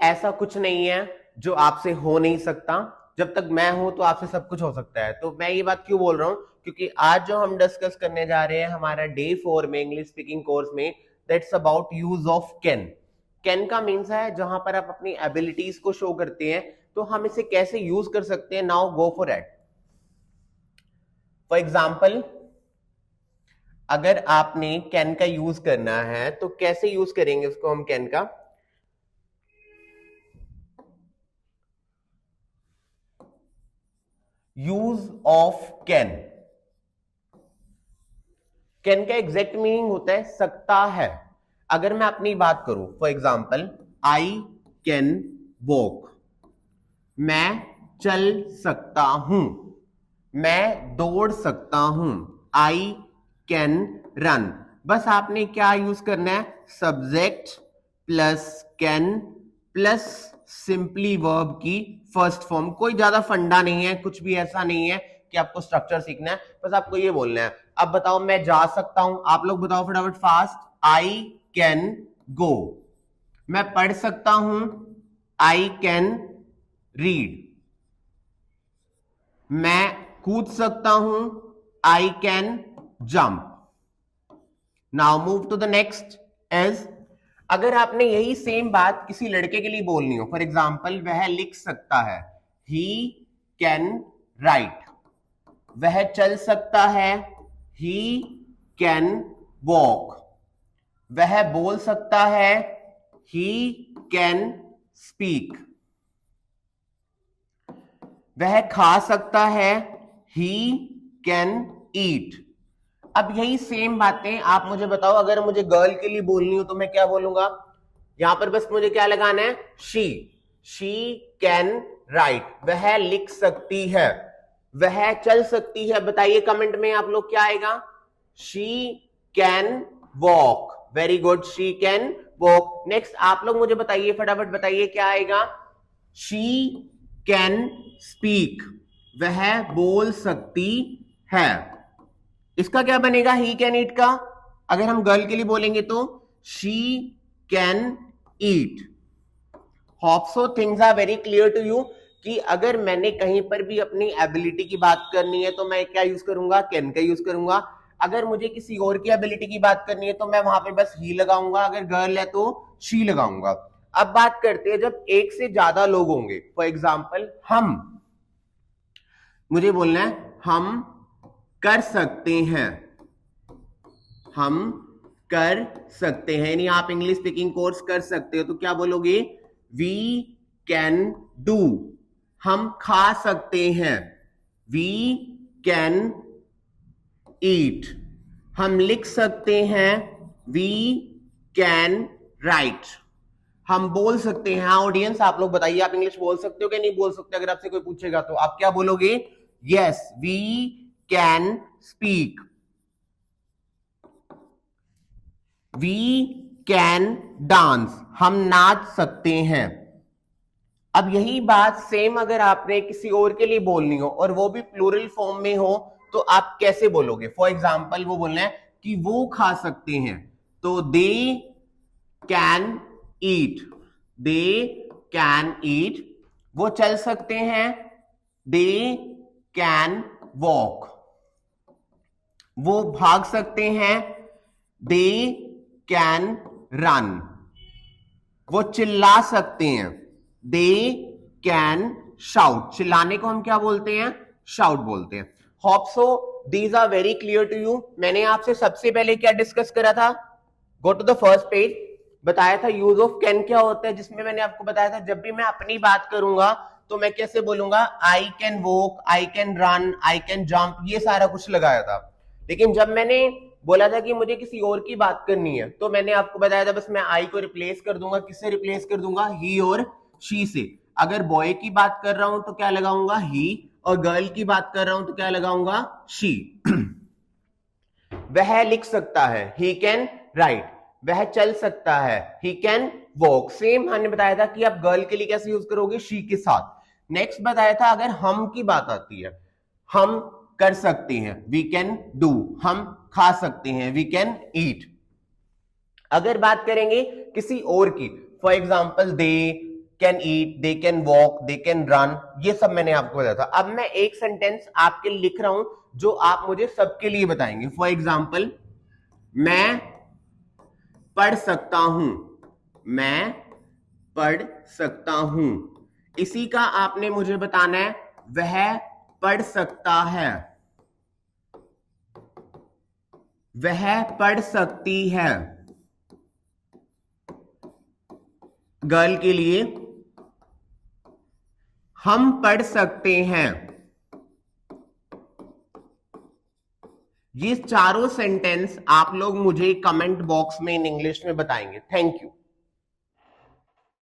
ऐसा कुछ नहीं है जो आपसे हो नहीं सकता। जब तक मैं हूं तो आपसे सब कुछ हो सकता है। तो मैं ये बात क्यों बोल रहा हूं, क्योंकि आज जो हम डिस्कस करने जा रहे हैं हमारा डे 4 में इंग्लिश स्पीकिंग कोर्स में, that's about use of can. Can का मीन्स है जहां पर आप अपनी एबिलिटीज को शो करते हैं, तो हम इसे कैसे यूज कर सकते हैं। Now go for it. For example, अगर आपने कैन का यूज करना है तो कैसे यूज करेंगे उसको हम कैन का। यूज ऑफ कैन, कैन का एग्जैक्ट मीनिंग होता है सकता है। अगर मैं अपनी बात करूं, for example, I can walk, मैं चल सकता हूं, मैं दौड़ सकता हूं। I can run. बस आपने क्या यूज करना है, subject plus can plus simply verb की फर्स्ट फॉर्म। कोई ज्यादा फंडा नहीं है, कुछ भी ऐसा नहीं है कि आपको स्ट्रक्चर सीखना है, बस आपको ये बोलना है। अब बताओ, मैं जा सकता हूं, आप लोग बताओ फटाफट फास्ट। I can go. मैं पढ़ सकता हूं, आई कैन रीड। मैं कूद सकता हूं, I can jump. Now move to the next is, अगर आपने यही सेम बात किसी लड़के के लिए बोलनी हो, फॉर एग्जाम्पल, वह लिख सकता है, ही कैन राइट। वह चल सकता है, ही कैन वॉक। वह बोल सकता है, ही कैन स्पीक। वह खा सकता है, ही कैन ईट। अब यही सेम बातें आप मुझे बताओ, अगर मुझे गर्ल के लिए बोलनी हो तो मैं क्या बोलूंगा। यहां पर बस मुझे क्या लगाना है, शी कैन राइट। वह लिख सकती है, वह चल सकती है। बताइए कमेंट में आप लोग क्या आएगा, she can walk. Very good, she can walk. Next आप लोग मुझे बताइए, फटाफट बताइए क्या आएगा, शी कैन स्पीक। वह बोल सकती है। इसका क्या बनेगा, ही कैन ईट का। अगर हम गर्ल के लिए बोलेंगे तो she can eat. Hope so things are very clear to you कि अगर मैंने कहीं पर भी अपनी एबिलिटी की बात करनी है तो मैं क्या यूज करूंगा, कैन का यूज करूंगा। अगर मुझे किसी और की एबिलिटी की बात करनी है तो मैं वहां पे बस ही लगाऊंगा, अगर गर्ल है तो शी लगाऊंगा। अब बात करते हैं जब एक से ज्यादा लोग होंगे। फॉर एग्जाम्पल, हम, मुझे बोलना है हम कर सकते हैं, हम कर सकते हैं। यानी आप इंग्लिश स्पीकिंग कोर्स कर सकते हो तो क्या बोलोगे, वी कैन डू। हम खा सकते हैं, वी कैन ईट। हम लिख सकते हैं, वी कैन राइट। हम बोल सकते हैं। हाँ ऑडियंस, आप लोग बताइए, आप इंग्लिश बोल सकते हो कि नहीं बोल सकते। अगर आपसे कोई पूछेगा तो आप क्या बोलोगे, yes we can speak. We can dance. हम नाच सकते हैं। अब यही बात सेम अगर आपने किसी और के लिए बोलनी हो और वो भी प्लूरल फॉर्म में हो तो आप कैसे बोलोगे। फॉर एग्जाम्पल, वो बोलना है कि वो खा सकते हैं, तो they can eat. They can eat. वो चल सकते हैं, दे कैन वॉक। वो भाग सकते हैं, दे कैन रन। वो चिल्ला सकते हैं, दे कैन शाउट। चिल्लाने को हम क्या बोलते हैं, शाउट बोलते हैं। Hope so these are very clear to you. मैंने आपसे सबसे पहले क्या डिस्कस करा था, go to the first page. बताया था यूज ऑफ कैन क्या होता है, जिसमें मैंने आपको बताया था जब भी मैं अपनी बात करूंगा तो मैं कैसे बोलूंगा, I can walk, I can run, I can jump, ये सारा कुछ लगाया था। लेकिन जब मैंने बोला था कि मुझे किसी और की बात करनी है तो मैंने आपको बताया था बस मैं आई को रिप्लेस कर दूंगा। किससे रिप्लेस कर दूंगा, ही और शी से। अगर बॉय की बात कर रहा हूं तो क्या लगाऊंगा, ही, और गर्ल की बात कर रहा हूं तो क्या लगाऊंगा, शी। वह लिख सकता है, ही कैन राइट। वह चल सकता है, ही कैन वॉक। सेम हमने बताया था कि आप गर्ल के लिए कैसे यूज करोगे, शी के साथ। नेक्स्ट बताया था अगर हम की बात आती है, हम कर सकते हैं, वी कैन डू। हम खा सकते हैं, वी कैन ईट। अगर बात करेंगे किसी और की, for example they, can eat, they can walk, they can run, ये सब मैंने आपको बताया था। अब मैं एक सेंटेंस आपके लिए लिख रहा हूं जो आप मुझे सबके लिए बताएंगे। फॉर एग्जाम्पल, मैं पढ़ सकता हूं, मैं पढ़ सकता हूं, इसी का आपने मुझे बताना है वह पढ़ सकता है, वह पढ़ सकती है। गर्ल के लिए हम पढ़ सकते हैं। ये चारों सेंटेंस आप लोग मुझे कमेंट बॉक्स में इन इंग्लिश में बताएंगे। Thank you.